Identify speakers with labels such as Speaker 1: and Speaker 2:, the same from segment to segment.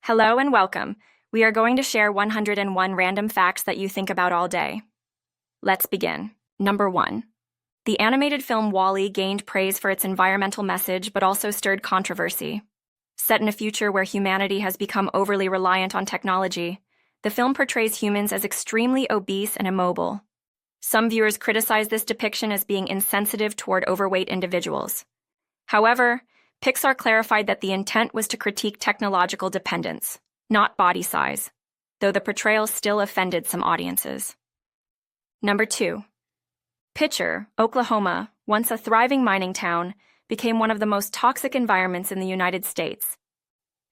Speaker 1: Hello and welcome. We are going to share 101 random facts that you think about all day. Let's begin. Number 1. The animated film WALL-E gained praise for its environmental message but also stirred controversy. Set in a future where humanity has become overly reliant on technology, the film portrays humans as extremely obese and immobile. Some viewers criticize this depiction as being insensitive toward overweight individuals. However, Pixar clarified that the intent was to critique technological dependence, not body size, though the portrayal still offended some audiences. Number 2. Pitcher, Oklahoma, once a thriving mining town, became one of the most toxic environments in the United States.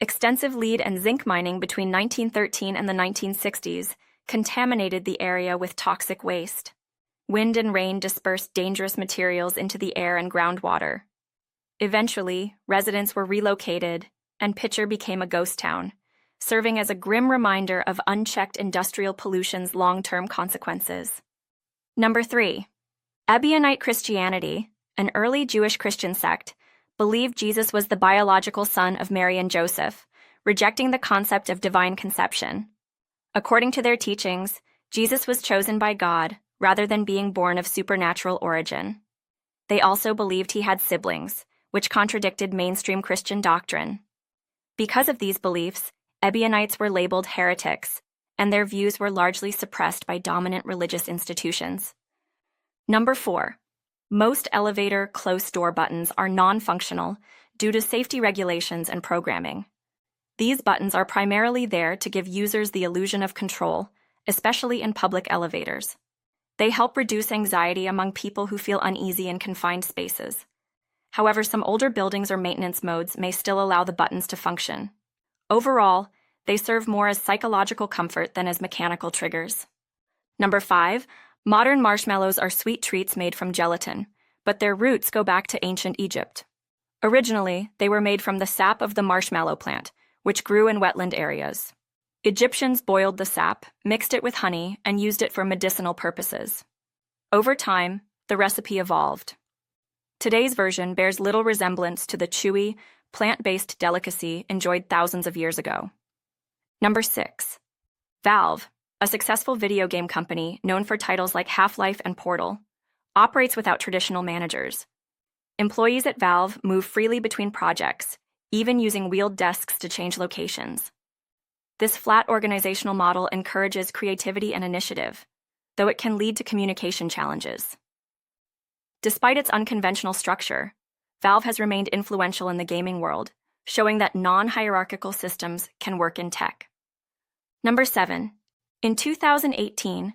Speaker 1: Extensive lead and zinc mining between 1913 and the 1960s contaminated the area with toxic waste. Wind and rain dispersed dangerous materials into the air and groundwater. Eventually, residents were relocated, and Pitcher became a ghost town, serving as a grim reminder of unchecked industrial pollution's long-term consequences. Number 3. Ebionite Christianity, an early Jewish Christian sect, believed Jesus was the biological son of Mary and Joseph, rejecting the concept of divine conception. According to their teachings, Jesus was chosen by God rather than being born of supernatural origin. They also believed he had siblings, which contradicted mainstream Christian doctrine. Because of these beliefs, Ebionites were labeled heretics, and their views were largely suppressed by dominant religious institutions. Number 4. Most elevator close-door buttons are non-functional due to safety regulations and programming. These buttons are primarily there to give users the illusion of control, especially in public elevators. They help reduce anxiety among people who feel uneasy in confined spaces. However, some older buildings or maintenance modes may still allow the buttons to function. Overall, they serve more as psychological comfort than as mechanical triggers. Number 5. Modern marshmallows are sweet treats made from gelatin, but their roots go back to ancient Egypt. Originally, they were made from the sap of the marshmallow plant, which grew in wetland areas. Egyptians boiled the sap, mixed it with honey, and used it for medicinal purposes. Over time, the recipe evolved. Today's version bears little resemblance to the chewy, plant-based delicacy enjoyed thousands of years ago. Number 6. Valve, a successful video game company known for titles like Half-Life and Portal, operates without traditional managers. Employees at Valve move freely between projects, even using wheeled desks to change locations. This flat organizational model encourages creativity and initiative, though it can lead to communication challenges. Despite its unconventional structure, Valve has remained influential in the gaming world, showing that non-hierarchical systems can work in tech. Number 7. In 2018,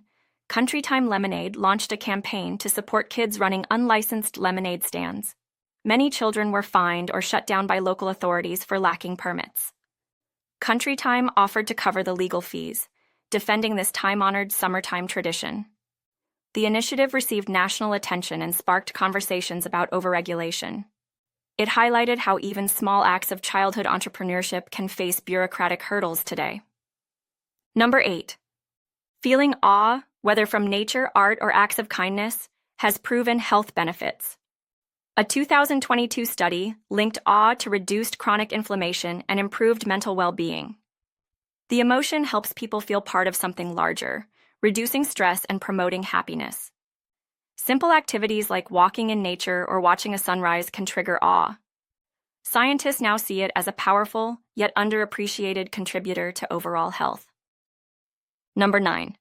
Speaker 1: Country Time Lemonade launched a campaign to support kids running unlicensed lemonade stands. Many children were fined or shut down by local authorities for lacking permits. Country Time offered to cover the legal fees, defending this time-honored summertime tradition. The initiative received national attention and sparked conversations about overregulation. It highlighted how even small acts of childhood entrepreneurship can face bureaucratic hurdles today. Number 8. Feeling awe, whether from nature, art, or acts of kindness, has proven health benefits. A 2022 study linked awe to reduced chronic inflammation and improved mental well-being. The emotion helps people feel part of something larger, reducing stress and promoting happiness. Simple activities like walking in nature or watching a sunrise can trigger awe. Scientists now see it as a powerful, yet underappreciated contributor to overall health. Number 9.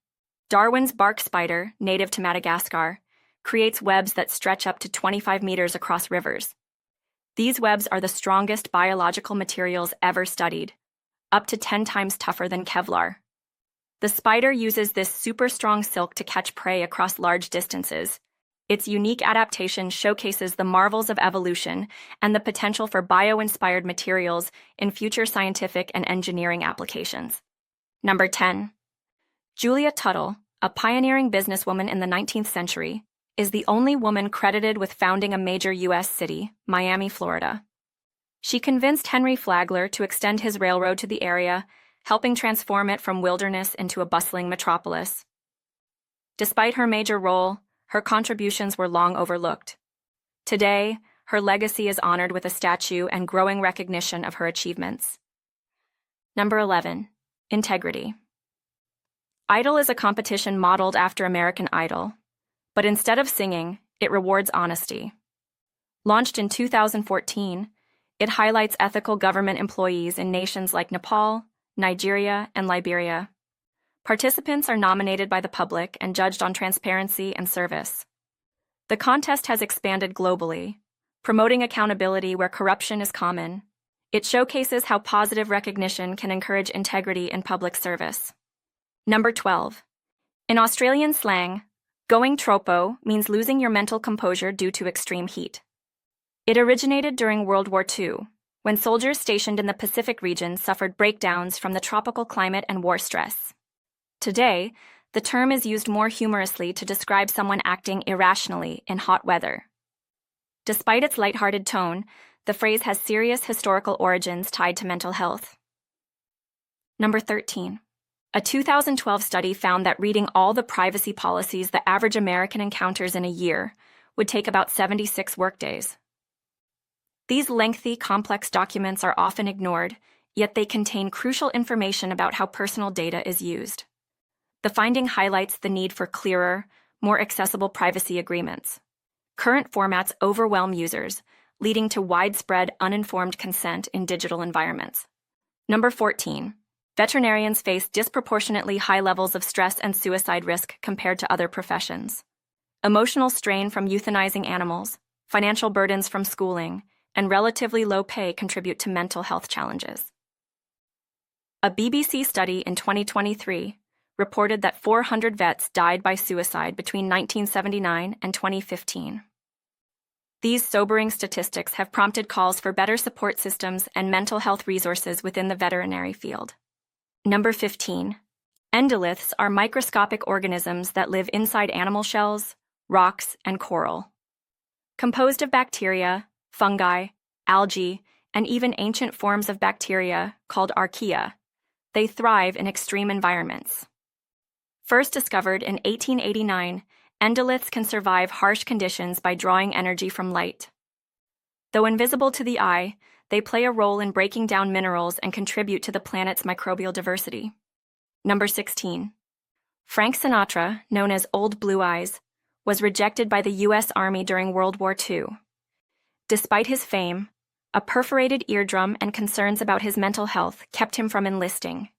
Speaker 1: Darwin's bark spider, native to Madagascar, creates webs that stretch up to 25 meters across rivers. These webs are the strongest biological materials ever studied, up to 10 times tougher than Kevlar. The spider uses this super-strong silk to catch prey across large distances. Its unique adaptation showcases the marvels of evolution and the potential for bio-inspired materials in future scientific and engineering applications. Number 10. Julia Tuttle, a pioneering businesswoman in the 19th century, is the only woman credited with founding a major U.S. city, Miami, Florida. She convinced Henry Flagler to extend his railroad to the area, helping transform it from wilderness into a bustling metropolis. Despite her major role, her contributions were long overlooked. Today, her legacy is honored with a statue and growing recognition of her achievements. Number 11. Integrity. Idol is a competition modeled after American Idol, but instead of singing, it rewards honesty. Launched in 2014, it highlights ethical government employees in nations like Nepal, Nigeria, and Liberia. Participants are nominated by the public and judged on transparency and service. The contest has expanded globally, promoting accountability where corruption is common. It showcases how positive recognition can encourage integrity in public service. Number 12. In Australian slang, going tropo means losing your mental composure due to extreme heat. It originated during World War II, when soldiers stationed in the Pacific region suffered breakdowns from the tropical climate and war stress. Today, the term is used more humorously to describe someone acting irrationally in hot weather. Despite its lighthearted tone, the phrase has serious historical origins tied to mental health. Number 13. A 2012 study found that reading all the privacy policies the average American encounters in a year would take about 76 workdays. These lengthy, complex documents are often ignored, yet they contain crucial information about how personal data is used. The finding highlights the need for clearer, more accessible privacy agreements. Current formats overwhelm users, leading to widespread, uninformed consent in digital environments. Number 14. Veterinarians face disproportionately high levels of stress and suicide risk compared to other professions. Emotional strain from euthanizing animals, financial burdens from schooling, and relatively low pay contribute to mental health challenges. A BBC study in 2023 reported that 400 vets died by suicide between 1979 and 2015. These sobering statistics have prompted calls for better support systems and mental health resources within the veterinary field. Number 15. Endoliths are microscopic organisms that live inside animal shells, rocks, and coral. Composed of bacteria, fungi, algae, and even ancient forms of bacteria called archaea, they thrive in extreme environments. First discovered in 1889, endoliths can survive harsh conditions by drawing energy from light. Though invisible to the eye, they play a role in breaking down minerals and contribute to the planet's microbial diversity. Number 16. Frank Sinatra, known as Old Blue Eyes, was rejected by the U.S. Army during World War II. Despite his fame, a perforated eardrum and concerns about his mental health kept him from enlisting.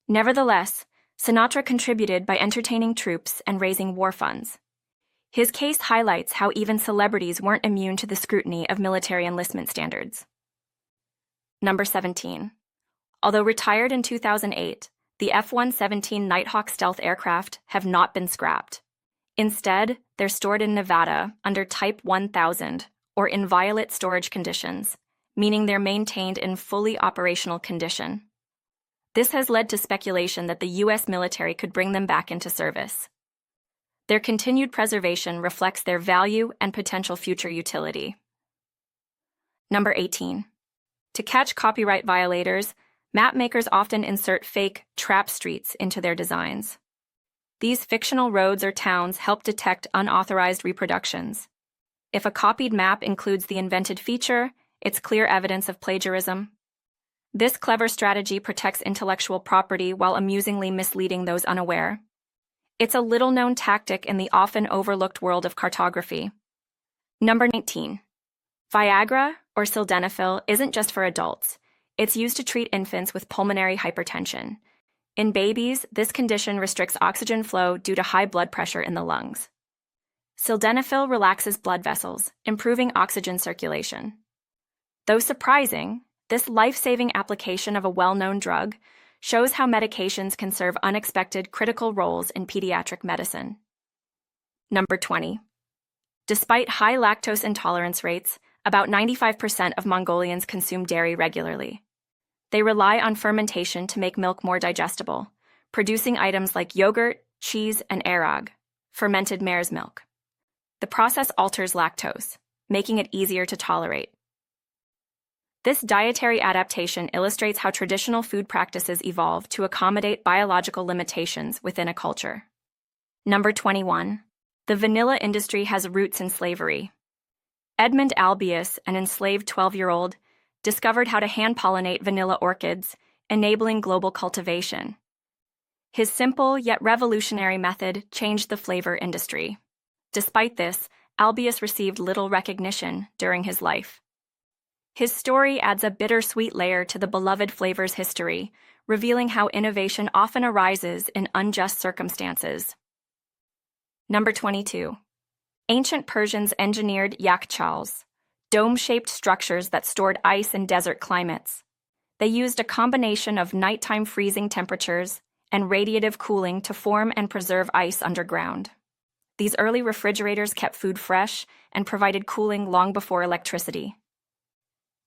Speaker 1: Nevertheless, Sinatra contributed by entertaining troops and raising war funds. His case highlights how even celebrities weren't immune to the scrutiny of military enlistment standards. Number 17. Although retired in 2008, the F-117 Nighthawk stealth aircraft have not been scrapped. Instead, they're stored in Nevada under Type 1000, or inviolate storage conditions, meaning they're maintained in fully operational condition. This has led to speculation that the U.S. military could bring them back into service. Their continued preservation reflects their value and potential future utility. Number 18. To catch copyright violators, map makers often insert fake trap streets into their designs. These fictional roads or towns help detect unauthorized reproductions. If a copied map includes the invented feature, it's clear evidence of plagiarism. This clever strategy protects intellectual property while amusingly misleading those unaware. It's a little-known tactic in the often overlooked world of cartography. Number 19. Viagra, or sildenafil, isn't just for adults. It's used to treat infants with pulmonary hypertension. In babies, this condition restricts oxygen flow due to high blood pressure in the lungs. Sildenafil relaxes blood vessels, improving oxygen circulation. Though surprising, this life-saving application of a well-known drug shows how medications can serve unexpected critical roles in pediatric medicine. Number 20. Despite high lactose intolerance rates, about 95% of Mongolians consume dairy regularly. They rely on fermentation to make milk more digestible, producing items like yogurt, cheese, and erog, fermented mare's milk. The process alters lactose, making it easier to tolerate. This dietary adaptation illustrates how traditional food practices evolve to accommodate biological limitations within a culture. Number 21. The vanilla industry has roots in slavery. Edmund Albius, an enslaved 12-year-old, discovered how to hand-pollinate vanilla orchids, enabling global cultivation. His simple yet revolutionary method changed the flavor industry. Despite this, Albius received little recognition during his life. His story adds a bittersweet layer to the beloved flavor's history, revealing how innovation often arises in unjust circumstances. Number 22. Ancient Persians engineered yakhchals, dome-shaped structures that stored ice in desert climates. They used a combination of nighttime freezing temperatures and radiative cooling to form and preserve ice underground. These early refrigerators kept food fresh and provided cooling long before electricity.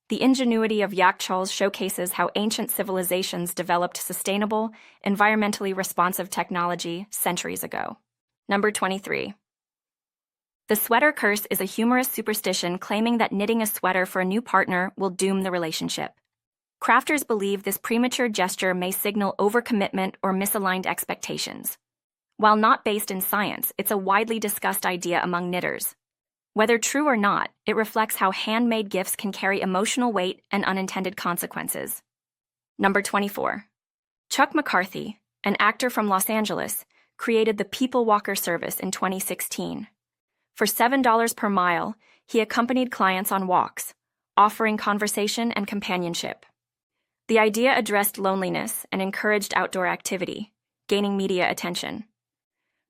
Speaker 1: The ingenuity of yakhchals showcases how ancient civilizations developed sustainable, environmentally responsive technology centuries ago. Number 23. The sweater curse is a humorous superstition claiming that knitting a sweater for a new partner will doom the relationship. Crafters believe this premature gesture may signal overcommitment or misaligned expectations. While not based in science, it's a widely discussed idea among knitters. Whether true or not, it reflects how handmade gifts can carry emotional weight and unintended consequences. Number 24. Chuck McCarthy, an actor from Los Angeles, created the People Walker service in 2016. For $7 per mile, he accompanied clients on walks, offering conversation and companionship. The idea addressed loneliness and encouraged outdoor activity, gaining media attention.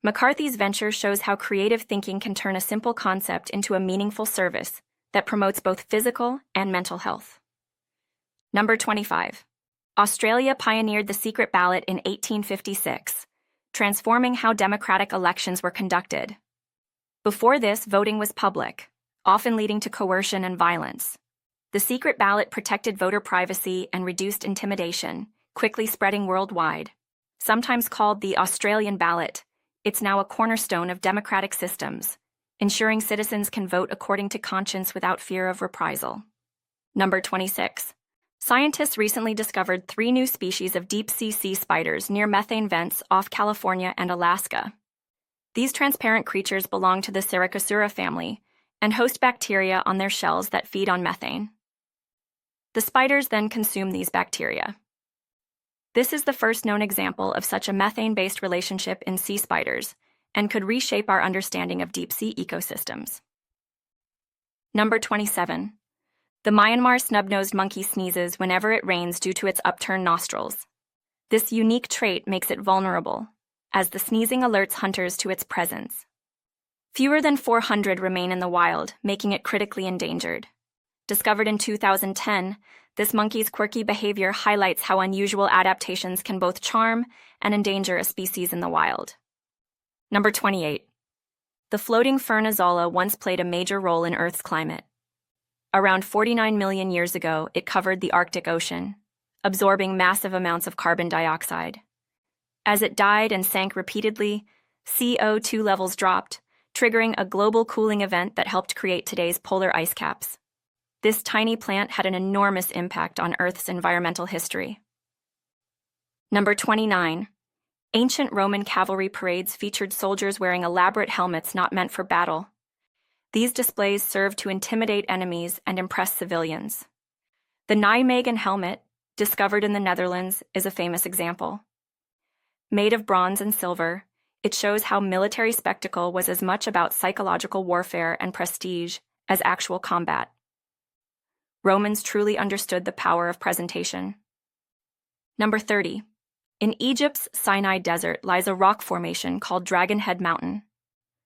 Speaker 1: McCarthy's venture shows how creative thinking can turn a simple concept into a meaningful service that promotes both physical and mental health. Number 25. Australia pioneered the secret ballot in 1856, transforming how democratic elections were conducted. Before this, voting was public, often leading to coercion and violence. The secret ballot protected voter privacy and reduced intimidation, quickly spreading worldwide. Sometimes called the Australian ballot, it's now a cornerstone of democratic systems, ensuring citizens can vote according to conscience without fear of reprisal. Number 26. Scientists recently discovered 3 new species of deep-sea sea spiders near methane vents off California and Alaska. These transparent creatures belong to the Sericosura family and host bacteria on their shells that feed on methane. The spiders then consume these bacteria. This is the first known example of such a methane-based relationship in sea spiders and could reshape our understanding of deep-sea ecosystems. Number 27. The Myanmar snub-nosed monkey sneezes whenever it rains due to its upturned nostrils. This unique trait makes it vulnerable, as the sneezing alerts hunters to its presence. Fewer than 400 remain in the wild, making it critically endangered. Discovered in 2010, this monkey's quirky behavior highlights how unusual adaptations can both charm and endanger a species in the wild. Number 28. The floating fern azolla once played a major role in Earth's climate. Around 49 million years ago, it covered the Arctic Ocean, absorbing massive amounts of carbon dioxide. As it died and sank repeatedly, CO2 levels dropped, triggering a global cooling event that helped create today's polar ice caps. This tiny plant had an enormous impact on Earth's environmental history. Number 29. Ancient Roman cavalry parades featured soldiers wearing elaborate helmets not meant for battle. These displays served to intimidate enemies and impress civilians. The Nijmegen helmet, discovered in the Netherlands, is a famous example. Made of bronze and silver, it shows how military spectacle was as much about psychological warfare and prestige as actual combat. Romans truly understood the power of presentation. Number 30. In Egypt's Sinai Desert lies a rock formation called Dragon Head Mountain.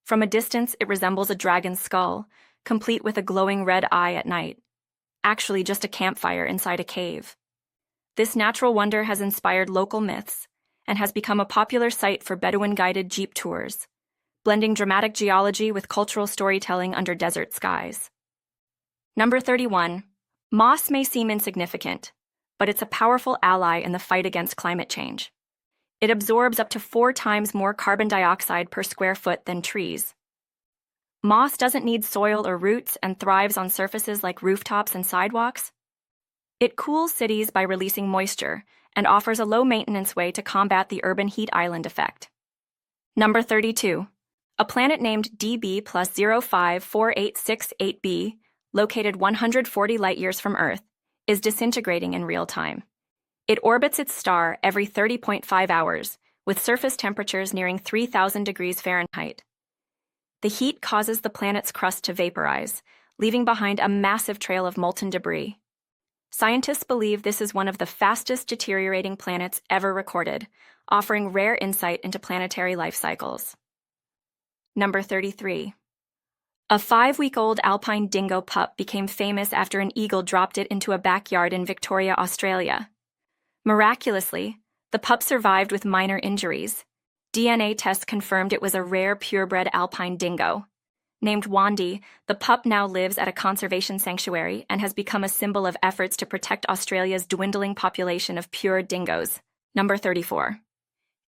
Speaker 1: From a distance, it resembles a dragon's skull, complete with a glowing red eye at night. Actually, just a campfire inside a cave. This natural wonder has inspired local myths and has become a popular site for Bedouin-guided jeep tours, blending dramatic geology with cultural storytelling under desert skies. Number 31. Moss may seem insignificant, but it's a powerful ally in the fight against climate change. It absorbs up to 4 times more carbon dioxide per square foot than trees. Moss doesn't need soil or roots and thrives on surfaces like rooftops and sidewalks. It cools cities by releasing moisture and offers a low-maintenance way to combat the urban heat island effect. Number 32. A planet named DB plus 054868b, located 140 light-years from Earth, is disintegrating in real time. It orbits its star every 30.5 hours, with surface temperatures nearing 3,000 degrees Fahrenheit. The heat causes the planet's crust to vaporize, leaving behind a massive trail of molten debris. Scientists believe this is one of the fastest deteriorating planets ever recorded, offering rare insight into planetary life cycles. Number 33. A 5-week-old alpine dingo pup became famous after an eagle dropped it into a backyard in Victoria, Australia. Miraculously, the pup survived with minor injuries. DNA tests confirmed it was a rare purebred alpine dingo. Named Wandy, the pup now lives at a conservation sanctuary and has become a symbol of efforts to protect Australia's dwindling population of pure dingoes. Number 34.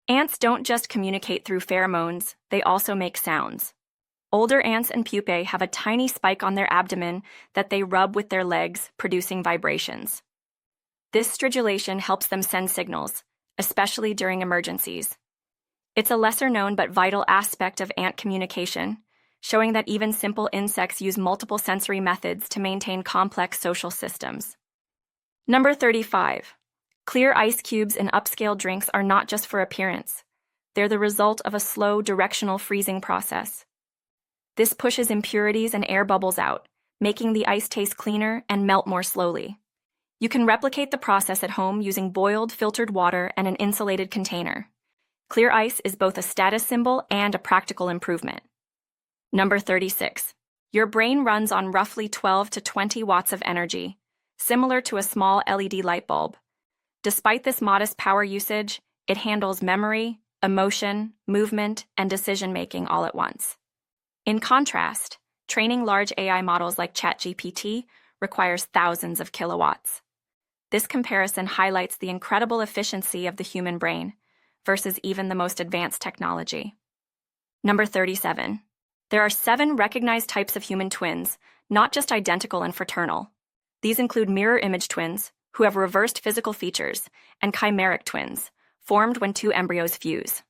Speaker 1: Ants don't just communicate through pheromones, they also make sounds. Older ants and pupae have a tiny spike on their abdomen that they rub with their legs, producing vibrations. This stridulation helps them send signals, especially during emergencies. It's a lesser-known but vital aspect of ant communication, showing that even simple insects use multiple sensory methods to maintain complex social systems. Number 35. Clear ice cubes in upscale drinks are not just for appearance. They're the result of a slow, directional freezing process. This pushes impurities and air bubbles out, making the ice taste cleaner and melt more slowly. You can replicate the process at home using boiled, filtered water and an insulated container. Clear ice is both a status symbol and a practical improvement. Number 36. Your brain runs on roughly 12 to 20 watts of energy, similar to a small LED light bulb. Despite this modest power usage, it handles memory, emotion, movement, and decision-making all at once. In contrast, training large AI models like ChatGPT requires thousands of kilowatts. This comparison highlights the incredible efficiency of the human brain versus even the most advanced technology. Number 37. There are 7 recognized types of human twins, not just identical and fraternal. These include mirror image twins, who have reversed physical features, and chimeric twins, formed when 2 embryos fuse.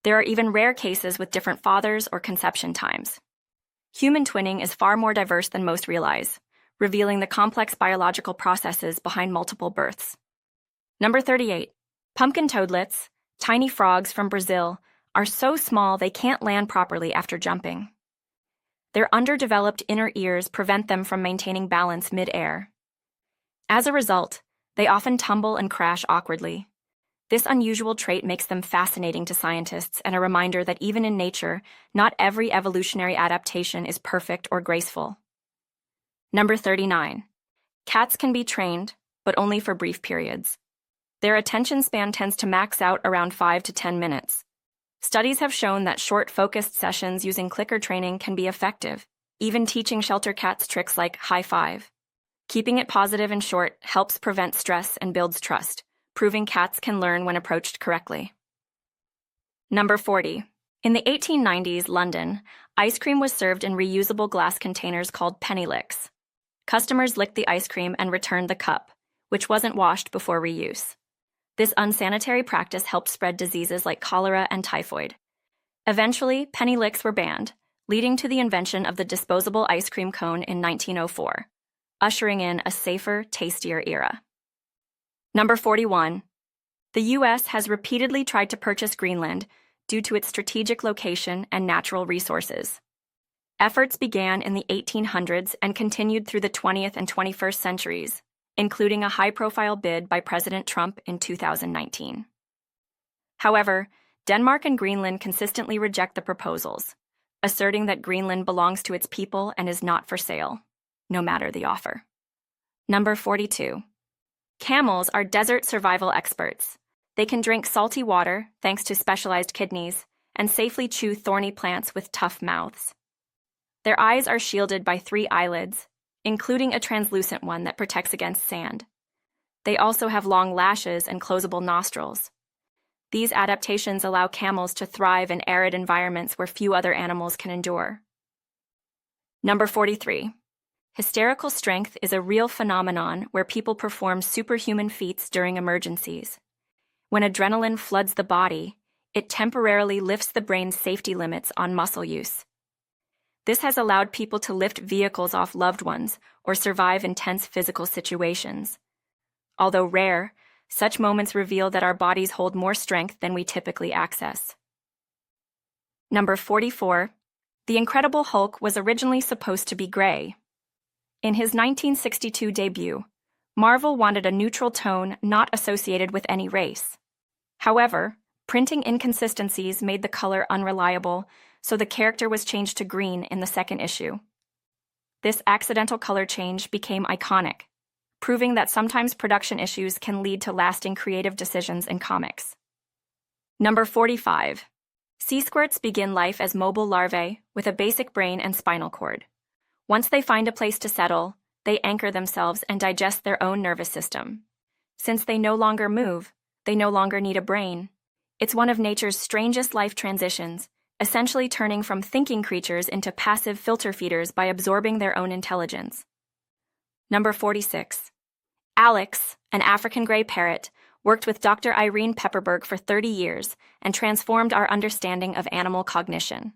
Speaker 1: There are even rare cases with different fathers or conception times. Human twinning is far more diverse than most realize, revealing the complex biological processes behind multiple births. Number 38. Pumpkin toadlets, tiny frogs from Brazil, are so small they can't land properly after jumping. Their underdeveloped inner ears prevent them from maintaining balance mid-air. As a result, they often tumble and crash awkwardly. This unusual trait makes them fascinating to scientists and a reminder that even in nature, not every evolutionary adaptation is perfect or graceful. Number 39. Cats can be trained, but only for brief periods. Their attention span tends to max out around 5 to 10 minutes. Studies have shown that short, focused sessions using clicker training can be effective, even teaching shelter cats tricks like high five. Keeping it positive and short helps prevent stress and builds trust, proving cats can learn when approached correctly. Number 40. In the 1890s London, ice cream was served in reusable glass containers called penny licks. Customers licked the ice cream and returned the cup, which wasn't washed before reuse. This unsanitary practice helped spread diseases like cholera and typhoid. Eventually, penny licks were banned, leading to the invention of the disposable ice cream cone in 1904, ushering in a safer, tastier era. Number 41. The U.S. has repeatedly tried to purchase Greenland due to its strategic location and natural resources. Efforts began in the 1800s and continued through the 20th and 21st centuries, including a high-profile bid by President Trump in 2019. However, Denmark and Greenland consistently reject the proposals, asserting that Greenland belongs to its people and is not for sale, no matter the offer. Number 42. Camels are desert survival experts. They can drink salty water, thanks to specialized kidneys, and safely chew thorny plants with tough mouths. Their eyes are shielded by 3 eyelids, including a translucent one that protects against sand. They also have long lashes and closable nostrils. These adaptations allow camels to thrive in arid environments where few other animals can endure. Number 43. Hysterical strength is a real phenomenon where people perform superhuman feats during emergencies. When adrenaline floods the body, it temporarily lifts the brain's safety limits on muscle use. This has allowed people to lift vehicles off loved ones or survive intense physical situations. Although rare, Such moments reveal that our bodies hold more strength than we typically access. Number 44. The Incredible Hulk was originally supposed to be gray. In his 1962 debut, Marvel wanted a neutral tone not associated with any race. However, printing inconsistencies made the color unreliable, so the character was changed to green in the second issue. This accidental color change became iconic, proving that sometimes production issues can lead to lasting creative decisions in comics. Number 45. Sea squirts begin life as mobile larvae with a basic brain and spinal cord. Once they find a place to settle, they anchor themselves and digest their own nervous system. Since they no longer move, they no longer need a brain. It's one of nature's strangest life transitions, essentially turning from thinking creatures into passive filter feeders by absorbing their own intelligence. Number 46. Alex, an African gray parrot, worked with Dr. Irene Pepperberg for 30 years and transformed our understanding of animal cognition.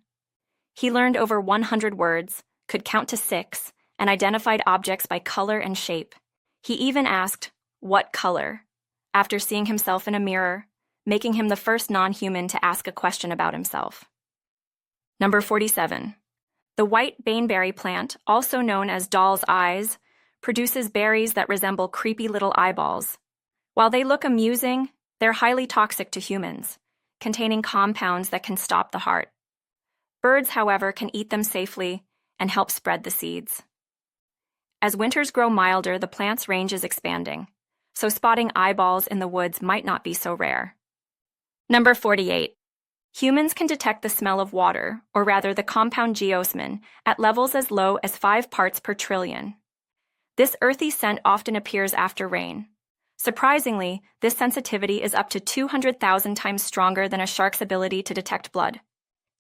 Speaker 1: He learned over 100 words, could count to 6, and identified objects by color and shape. He even asked, "What color?" after seeing himself in a mirror, making him the first non-human to ask a question about himself. Number 47. The white baneberry plant, also known as doll's eyes, produces berries that resemble creepy little eyeballs. While they look amusing, they're highly toxic to humans, containing compounds that can stop the heart. Birds, however, can eat them safely and help spread the seeds. As winters grow milder, the plant's range is expanding, so spotting eyeballs in the woods might not be so rare. Number 48. Humans can detect the smell of water, or rather the compound geosmin, at levels as low as 5 parts per trillion. This earthy scent often appears after rain. Surprisingly, this sensitivity is up to 200,000 times stronger than a shark's ability to detect blood.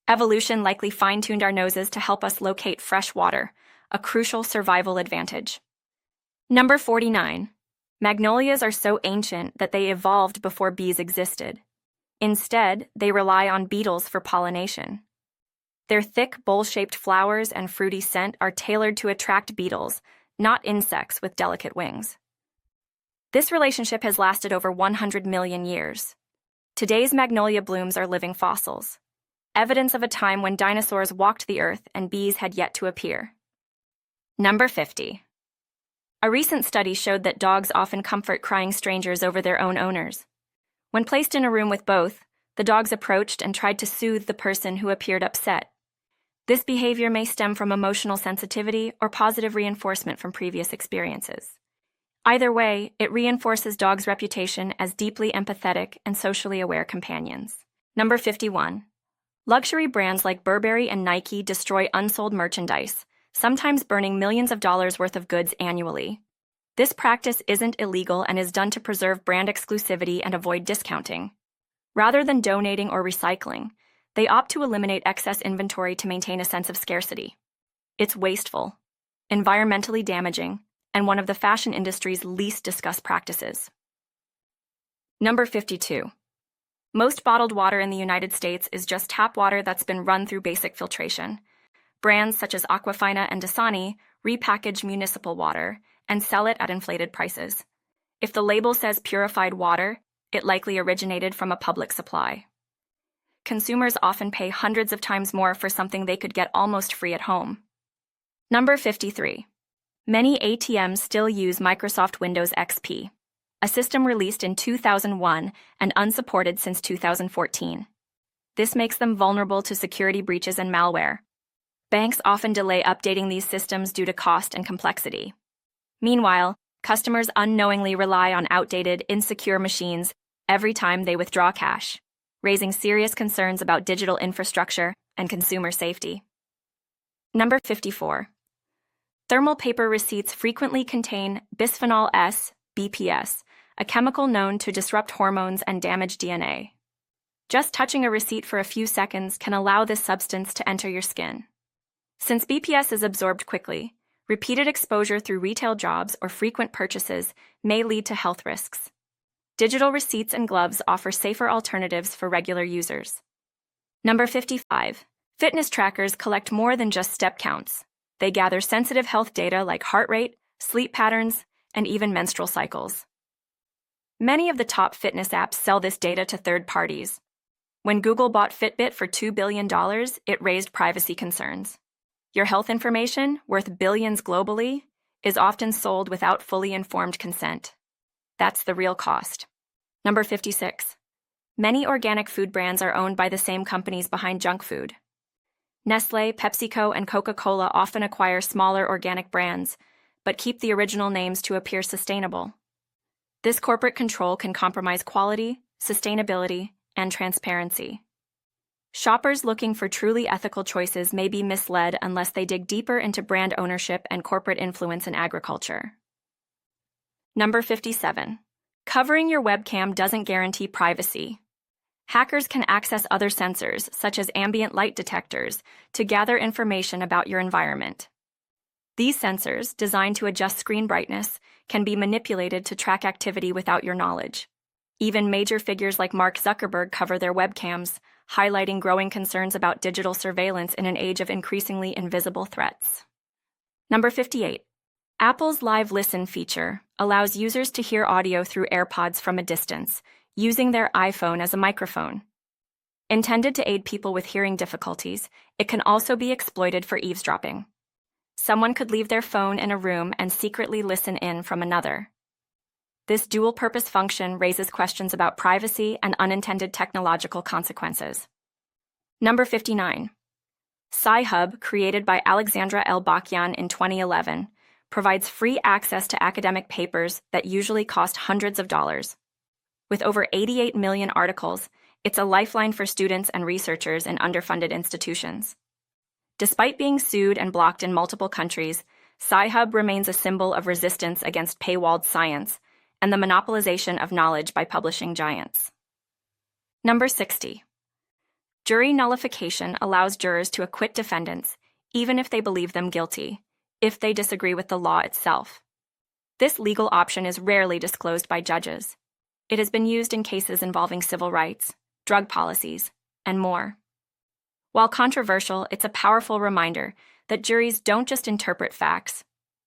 Speaker 1: Evolution likely fine-tuned our noses to help us locate fresh water, a crucial survival advantage. Number 49. Magnolias are so ancient that they evolved before bees existed. Instead, they rely on beetles for pollination. Their thick, bowl-shaped flowers and fruity scent are tailored to attract beetles, not insects with delicate wings. This relationship has lasted over 100 million years. Today's magnolia blooms are living fossils, evidence of a time when dinosaurs walked the earth and bees had yet to appear. Number 50. A recent study showed that dogs often comfort crying strangers over their own owners. When placed in a room with both, the dogs approached and tried to soothe the person who appeared upset. This behavior may stem from emotional sensitivity or positive reinforcement from previous experiences. Either way, it reinforces dogs' reputation as deeply empathetic and socially aware companions. Number 51. Luxury brands like Burberry and Nike destroy unsold merchandise, sometimes burning millions of dollars worth of goods annually. This practice isn't illegal and is done to preserve brand exclusivity and avoid discounting. Rather than donating or recycling, they opt to eliminate excess inventory to maintain a sense of scarcity. It's wasteful, environmentally damaging, and one of the fashion industry's least discussed practices. Number 52. Most bottled water in the United States is just tap water that's been run through basic filtration. Brands such as Aquafina and Dasani repackage municipal water and sell it at inflated prices. If the label says purified water, it likely originated from a public supply. Consumers often pay hundreds of times more for something they could get almost free at home. Number 53. Many ATMs still use Microsoft Windows XP, a system released in 2001 and unsupported since 2014. This makes them vulnerable to security breaches and malware. Banks often delay updating these systems due to cost and complexity. Meanwhile, customers unknowingly rely on outdated, insecure machines every time they withdraw cash, raising serious concerns about digital infrastructure and consumer safety. Number 54. Thermal paper receipts frequently contain bisphenol S, BPS, a chemical known to disrupt hormones and damage DNA. Just touching a receipt for a few seconds can allow this substance to enter your skin. Since BPS is absorbed quickly, repeated exposure through retail jobs or frequent purchases may lead to health risks. Digital receipts and gloves offer safer alternatives for regular users. Number 55. Fitness trackers collect more than just step counts. They gather sensitive health data like heart rate, sleep patterns, and even menstrual cycles. Many of the top fitness apps sell this data to third parties. When Google bought Fitbit for $2 billion, it raised privacy concerns. Your health information, worth billions globally, is often sold without fully informed consent. That's the real cost. Number 56. Many organic food brands are owned by the same companies behind junk food. Nestle, PepsiCo, and Coca-Cola often acquire smaller organic brands, but keep the original names to appear sustainable. This corporate control can compromise quality, sustainability, and transparency. Shoppers looking for truly ethical choices may be misled unless they dig deeper into brand ownership and corporate influence in agriculture. Number 57. Covering your webcam doesn't guarantee privacy. Hackers can access other sensors, such as ambient light detectors, to gather information about your environment. These sensors, designed to adjust screen brightness, can be manipulated to track activity without your knowledge. Even major figures like Mark Zuckerberg cover their webcams, highlighting growing concerns about digital surveillance in an age of increasingly invisible threats. Number 58. Apple's Live Listen feature allows users to hear audio through AirPods from a distance, using their iPhone as a microphone. Intended to aid people with hearing difficulties, it can also be exploited for eavesdropping. Someone could leave their phone in a room and secretly listen in from another. This dual-purpose function raises questions about privacy and unintended technological consequences. Number 59. Sci-Hub, created by Alexandra L. Bakyan in 2011, provides free access to academic papers that usually cost hundreds of dollars. With over 88 million articles, it's a lifeline for students and researchers in underfunded institutions. Despite being sued and blocked in multiple countries, Sci-Hub remains a symbol of resistance against paywalled science and the monopolization of knowledge by publishing giants. Number 60. Jury nullification allows jurors to acquit defendants, even if they believe them guilty, if they disagree with the law itself. This legal option is rarely disclosed by judges. It has been used in cases involving civil rights, drug policies, and more. While controversial, it's a powerful reminder that juries don't just interpret facts,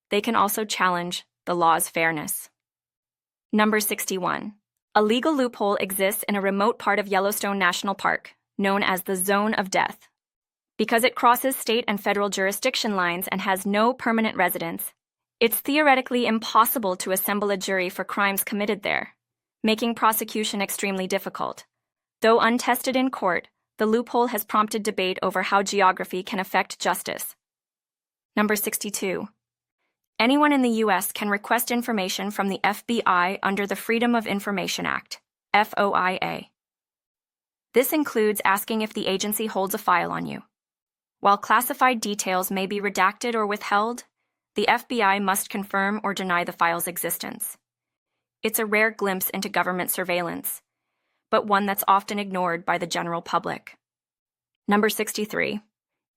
Speaker 1: they can also challenge the law's fairness. Number 61. A legal loophole exists in a remote part of Yellowstone National Park, known as the Zone of Death. Because it crosses state and federal jurisdiction lines and has no permanent residents, it's theoretically impossible to assemble a jury for crimes committed there, making prosecution extremely difficult. Though untested in court, the loophole has prompted debate over how geography can affect justice. Number 62. Anyone in the U.S. can request information from the FBI under the Freedom of Information Act, FOIA. This includes asking if the agency holds a file on you. While classified details may be redacted or withheld, the FBI must confirm or deny the file's existence. It's a rare glimpse into government surveillance, but one that's often ignored by the general public. Number 63.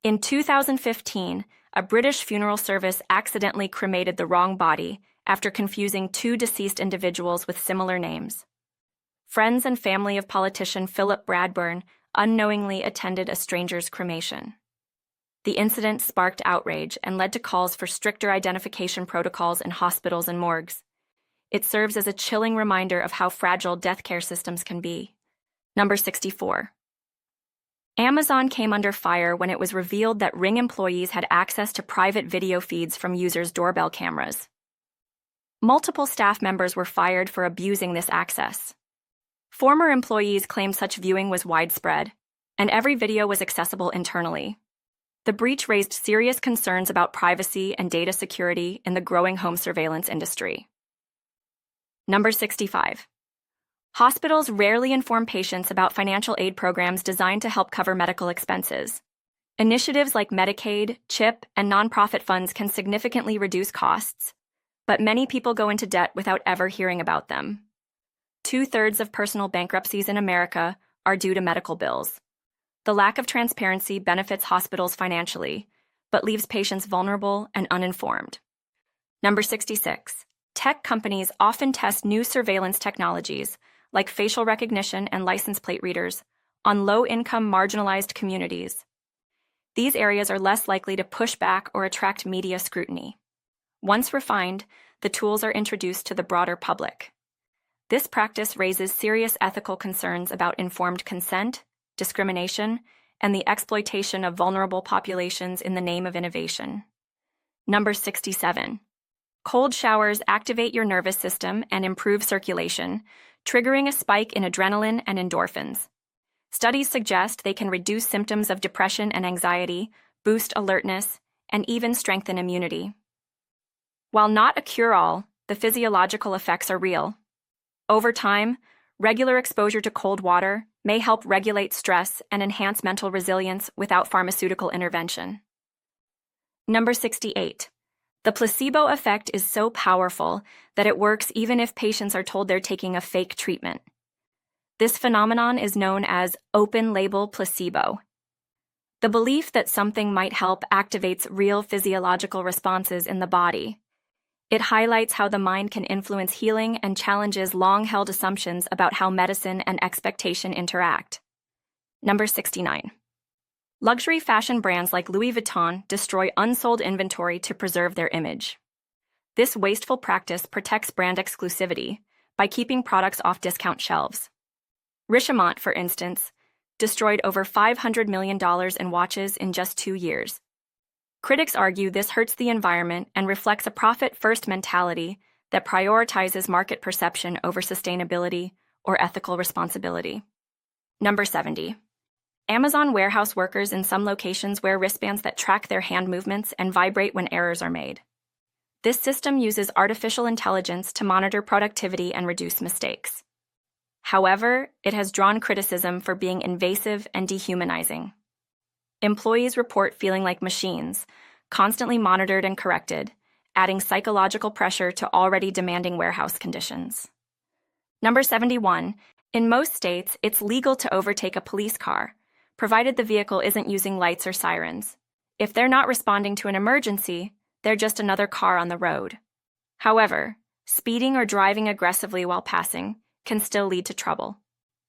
Speaker 1: In 2015, a British funeral service accidentally cremated the wrong body after confusing two deceased individuals with similar names. Friends and family of politician Philip Bradburn unknowingly attended a stranger's cremation. The incident sparked outrage and led to calls for stricter identification protocols in hospitals and morgues. It serves as a chilling reminder of how fragile death care systems can be. Number 64. Amazon came under fire when it was revealed that Ring employees had access to private video feeds from users' doorbell cameras. Multiple staff members were fired for abusing this access. Former employees claimed such viewing was widespread, and every video was accessible internally. The breach raised serious concerns about privacy and data security in the growing home surveillance industry. Number 65. Hospitals rarely inform patients about financial aid programs designed to help cover medical expenses. Initiatives like Medicaid, CHIP, and nonprofit funds can significantly reduce costs, but many people go into debt without ever hearing about them. 2/3 of personal bankruptcies in America are due to medical bills. The lack of transparency benefits hospitals financially, but leaves patients vulnerable and uninformed. Number 66. Tech companies often test new surveillance technologies, like facial recognition and license plate readers, on low-income marginalized communities. These areas are less likely to push back or attract media scrutiny. Once refined, the tools are introduced to the broader public. This practice raises serious ethical concerns about informed consent, discrimination, and the exploitation of vulnerable populations in the name of innovation. Number 67. Cold showers activate your nervous system and improve circulation, triggering a spike in adrenaline and endorphins. Studies suggest they can reduce symptoms of depression and anxiety, boost alertness, and even strengthen immunity. While not a cure-all, the physiological effects are real. Over time, regular exposure to cold water may help regulate stress and enhance mental resilience without pharmaceutical intervention. Number 68. The placebo effect is so powerful that it works even if patients are told they're taking a fake treatment. This phenomenon is known as open-label placebo. The belief that something might help activates real physiological responses in the body. It highlights how the mind can influence healing and challenges long-held assumptions about how medicine and expectation interact. Number 69. Luxury fashion brands like Louis Vuitton destroy unsold inventory to preserve their image. This wasteful practice protects brand exclusivity by keeping products off discount shelves. Richemont, for instance, destroyed over $500 million in watches in just 2 years. Critics argue this hurts the environment and reflects a profit-first mentality that prioritizes market perception over sustainability or ethical responsibility. Number 70. Amazon warehouse workers in some locations wear wristbands that track their hand movements and vibrate when errors are made. This system uses artificial intelligence to monitor productivity and reduce mistakes. However, it has drawn criticism for being invasive and dehumanizing. Employees report feeling like machines, constantly monitored and corrected, adding psychological pressure to already demanding warehouse conditions. Number 71. In most states, it's legal to overtake a police car, provided the vehicle isn't using lights or sirens. If they're not responding to an emergency, they're just another car on the road. However, speeding or driving aggressively while passing can still lead to trouble.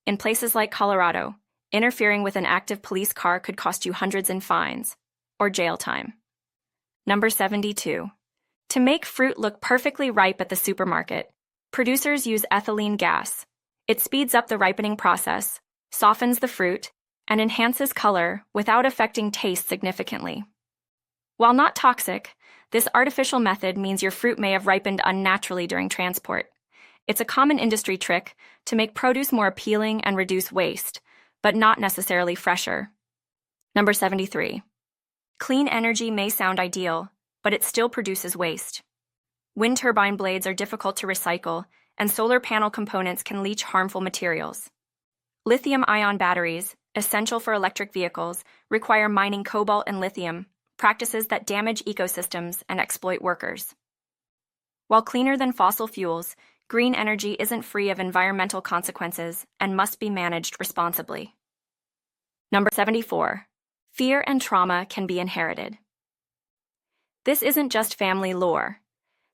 Speaker 1: In places like Colorado, interfering with an active police car could cost you hundreds in fines or jail time. Number 72. To make fruit look perfectly ripe at the supermarket, producers use ethylene gas. It speeds up the ripening process, softens the fruit, and enhances color without affecting taste significantly. While not toxic, this artificial method means your fruit may have ripened unnaturally during transport. It's a common industry trick to make produce more appealing and reduce waste, but not necessarily fresher. Number 73. Clean energy may sound ideal, but it still produces waste. Wind turbine blades are difficult to recycle, and solar panel components can leach harmful materials. Lithium-ion batteries, essential for electric vehicles, require mining cobalt and lithium, practices that damage ecosystems and exploit workers. While cleaner than fossil fuels, green energy isn't free of environmental consequences and must be managed responsibly. Number 74. Fear and trauma can be inherited. This isn't just family lore.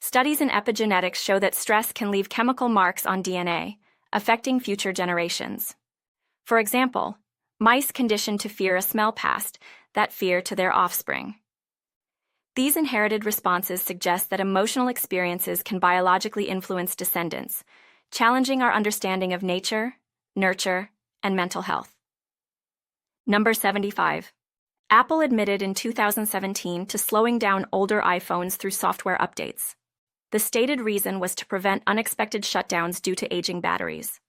Speaker 1: Studies in epigenetics show that stress can leave chemical marks on DNA, affecting future generations. For example, mice conditioned to fear a smell passed that fear to their offspring. These inherited responses suggest that emotional experiences can biologically influence descendants, challenging our understanding of nature, nurture, and mental health. Number 75. Apple admitted in 2017 to slowing down older iPhones through software updates. The stated reason was to prevent unexpected shutdowns due to aging batteries.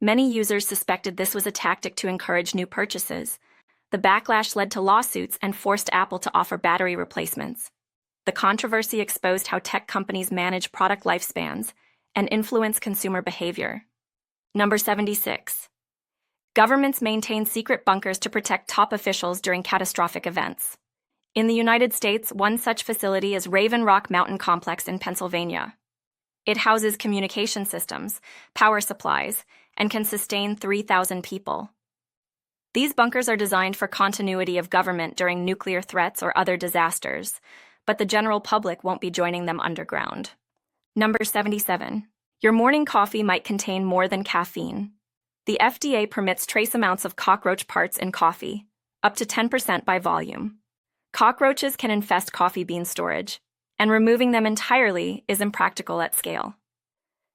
Speaker 1: Many users suspected this was a tactic to encourage new purchases. The backlash led to lawsuits and forced Apple to offer battery replacements. The controversy exposed how tech companies manage product lifespans and influence consumer behavior. Number 76. Governments maintain secret bunkers to protect top officials during catastrophic events. In the United States, one such facility is Raven Rock Mountain Complex in Pennsylvania. It houses communication systems, power supplies, and can sustain 3,000 people. These bunkers are designed for continuity of government during nuclear threats or other disasters, but the general public won't be joining them underground. Number 77. Your morning coffee might contain more than caffeine. The FDA permits trace amounts of cockroach parts in coffee, up to 10% by volume. Cockroaches can infest coffee bean storage, and removing them entirely is impractical at scale.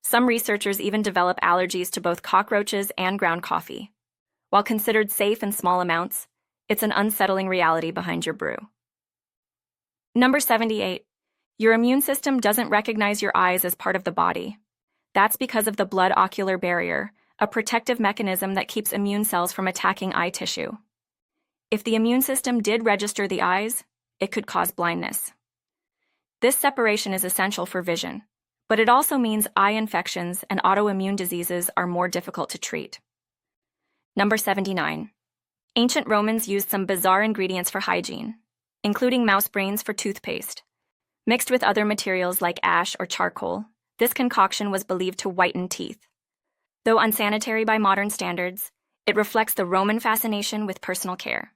Speaker 1: Some researchers even develop allergies to both cockroaches and ground coffee. While considered safe in small amounts, it's an unsettling reality behind your brew. Number 78. Your immune system doesn't recognize your eyes as part of the body. That's because of the blood-ocular barrier, a protective mechanism that keeps immune cells from attacking eye tissue. If the immune system did register the eyes, it could cause blindness. This separation is essential for vision, but it also means eye infections and autoimmune diseases are more difficult to treat. Number 79. Ancient Romans used some bizarre ingredients for hygiene, including mouse brains for toothpaste. Mixed with other materials like ash or charcoal, this concoction was believed to whiten teeth. Though unsanitary by modern standards, it reflects the Roman fascination with personal care.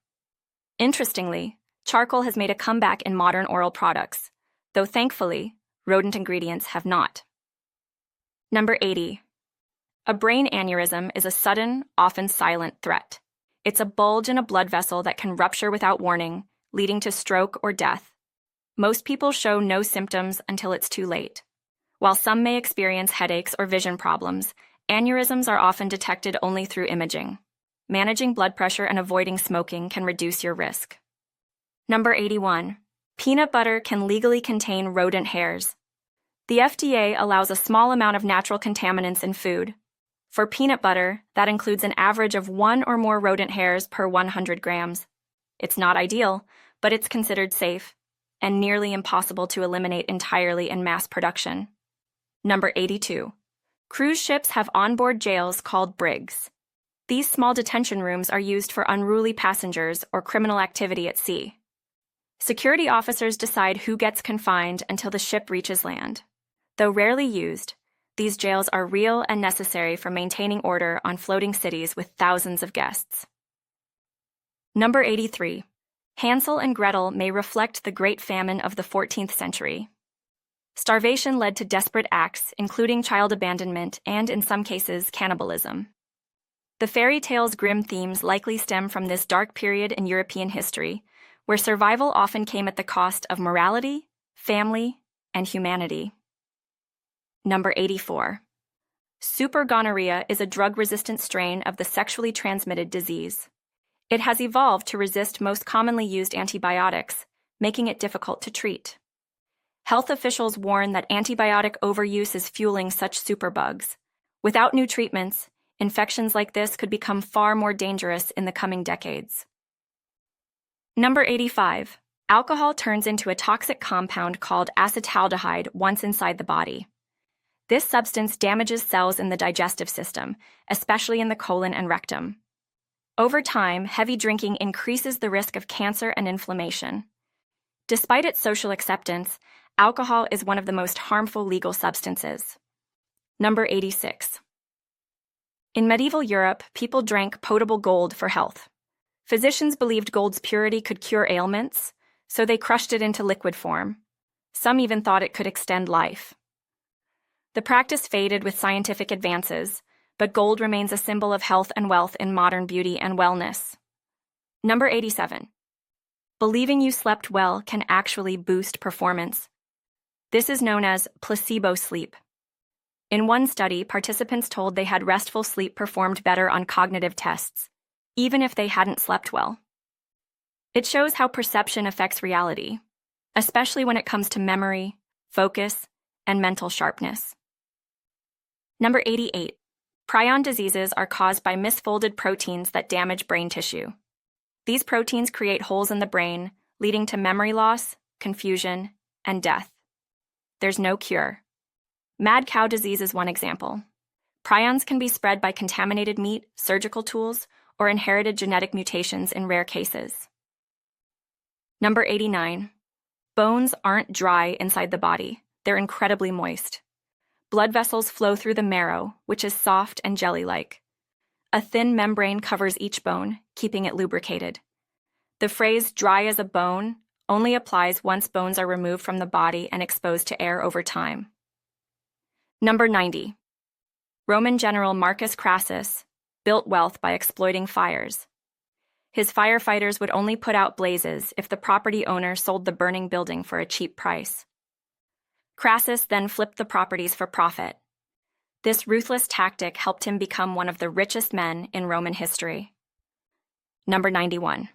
Speaker 1: Interestingly, charcoal has made a comeback in modern oral products, though thankfully, rodent ingredients have not. Number 80. A brain aneurysm is a sudden, often silent threat. It's a bulge in a blood vessel that can rupture without warning, leading to stroke or death. Most people show no symptoms until it's too late. While some may experience headaches or vision problems, aneurysms are often detected only through imaging. Managing blood pressure and avoiding smoking can reduce your risk. Number 81. Peanut butter can legally contain rodent hairs. The FDA allows a small amount of natural contaminants in food. For peanut butter, that includes an average of 1 or more rodent hairs per 100 grams. It's not ideal, but it's considered safe and nearly impossible to eliminate entirely in mass production. Number 82. Cruise ships have onboard jails called brigs. These small detention rooms are used for unruly passengers or criminal activity at sea. Security officers decide who gets confined until the ship reaches land. Though rarely used, these jails are real and necessary for maintaining order on floating cities with thousands of guests. Number 83. Hansel and Gretel may reflect the Great Famine of the 14th century. Starvation led to desperate acts, including child abandonment and, in some cases, cannibalism. The fairy tale's grim themes likely stem from this dark period in European history, where survival often came at the cost of morality, family, and humanity. Number 84. Supergonorrhea is a drug-resistant strain of the sexually transmitted disease. It has evolved to resist most commonly used antibiotics, making it difficult to treat. Health officials warn that antibiotic overuse is fueling such superbugs. Without new treatments, infections like this could become far more dangerous in the coming decades. Number 85. Alcohol turns into a toxic compound called acetaldehyde once inside the body. This substance damages cells in the digestive system, especially in the colon and rectum. Over time, heavy drinking increases the risk of cancer and inflammation. Despite its social acceptance, alcohol is one of the most harmful legal substances. Number 86. In medieval Europe, people drank potable gold for health. Physicians believed gold's purity could cure ailments, so they crushed it into liquid form. Some even thought it could extend life. The practice faded with scientific advances, but gold remains a symbol of health and wealth in modern beauty and wellness. Number 87. Believing you slept well can actually boost performance. This is known as placebo sleep. In one study, participants told they had restful sleep performed better on cognitive tests, even if they hadn't slept well. It shows how perception affects reality, especially when it comes to memory, focus, and mental sharpness. Number 88. Prion diseases are caused by misfolded proteins that damage brain tissue. These proteins create holes in the brain, leading to memory loss, confusion, and death. There's no cure. Mad cow disease is one example. Prions can be spread by contaminated meat, surgical tools, or inherited genetic mutations in rare cases. Number 89. Bones aren't dry inside the body. They're incredibly moist. Blood vessels flow through the marrow, which is soft and jelly-like. A thin membrane covers each bone, keeping it lubricated. The phrase "dry as a bone" only applies once bones are removed from the body and exposed to air over time. Number 90. Roman general Marcus Crassus built wealth by exploiting fires. His firefighters would only put out blazes if the property owner sold the burning building for a cheap price. Crassus then flipped the properties for profit. This ruthless tactic helped him become one of the richest men in Roman history. Number 91.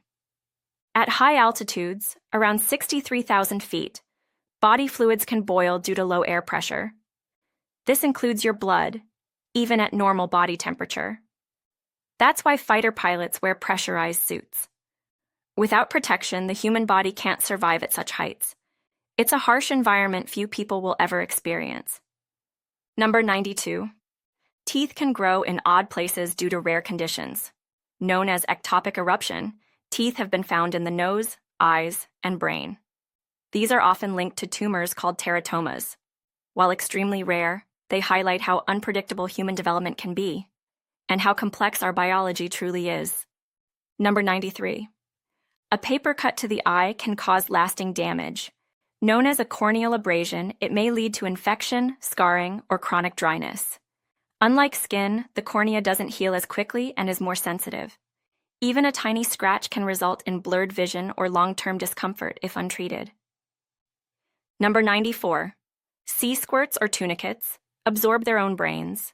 Speaker 1: At high altitudes, around 63,000 feet, body fluids can boil due to low air pressure. This includes your blood, even at normal body temperature. That's why fighter pilots wear pressurized suits. Without protection, the human body can't survive at such heights. It's a harsh environment few people will ever experience. Number 92. Teeth can grow in odd places due to rare conditions. Known as ectopic eruption, teeth have been found in the nose, eyes, and brain. These are often linked to tumors called teratomas. While extremely rare, they highlight how unpredictable human development can be and how complex our biology truly is. Number 93. A paper cut to the eye can cause lasting damage. Known as a corneal abrasion, it may lead to infection, scarring, or chronic dryness. Unlike skin, the cornea doesn't heal as quickly and is more sensitive. Even a tiny scratch can result in blurred vision or long-term discomfort if untreated. Number 94. Sea squirts or tunicates absorb their own brains.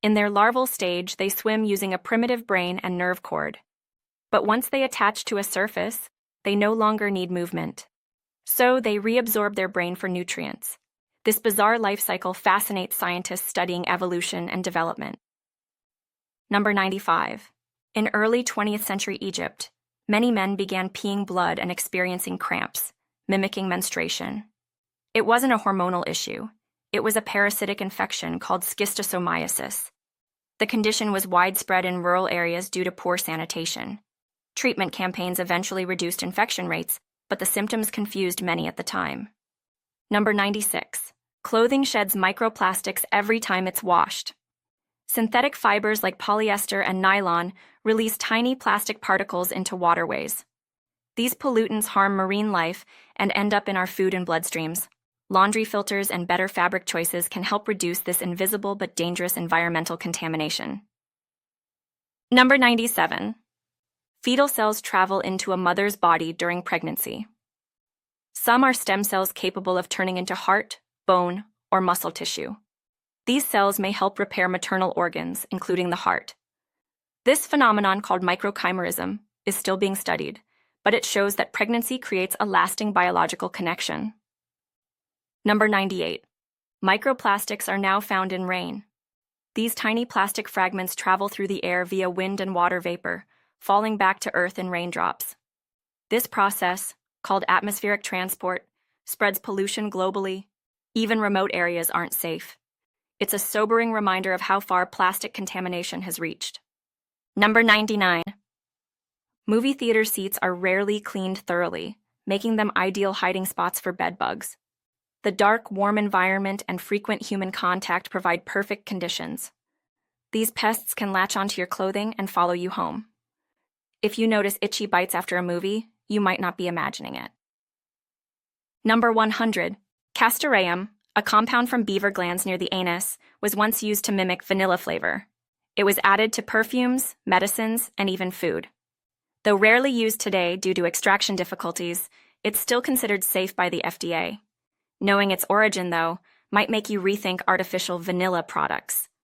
Speaker 1: In their larval stage, they swim using a primitive brain and nerve cord. But once they attach to a surface, they no longer need movement. So they reabsorb their brain for nutrients. This bizarre life cycle fascinates scientists studying evolution and development. Number 95. In early 20th century Egypt, many men began peeing blood and experiencing cramps, mimicking menstruation. It wasn't a hormonal issue. It was a parasitic infection called schistosomiasis. The condition was widespread in rural areas due to poor sanitation. Treatment campaigns eventually reduced infection rates, but the symptoms confused many at the time. Number 96. Clothing sheds microplastics every time it's washed. Synthetic fibers like polyester and nylon release tiny plastic particles into waterways. These pollutants harm marine life and end up in our food and bloodstreams. Laundry filters and better fabric choices can help reduce this invisible but dangerous environmental contamination. Number 97. Fetal cells travel into a mother's body during pregnancy. Some are stem cells capable of turning into heart, bone, or muscle tissue. These cells may help repair maternal organs, including the heart. This phenomenon, called microchimerism, is still being studied, but it shows that pregnancy creates a lasting biological connection. Number 98. Microplastics are now found in rain. These tiny plastic fragments travel through the air via wind and water vapor, falling back to Earth in raindrops. This process, called atmospheric transport, spreads pollution globally. Even remote areas aren't safe. It's a sobering reminder of how far plastic contamination has reached. Number 99. Movie theater seats are rarely cleaned thoroughly, making them ideal hiding spots for bedbugs. The dark, warm environment and frequent human contact provide perfect conditions. These pests can latch onto your clothing and follow you home. If you notice itchy bites after a movie, you might not be imagining it. Number 100. Castoreum, a compound from beaver glands near the anus, was once used to mimic vanilla flavor. It was added to perfumes, medicines, and even food. Though rarely used today due to extraction difficulties, it's still considered safe by the FDA. Knowing its origin, though, might make you rethink artificial vanilla products.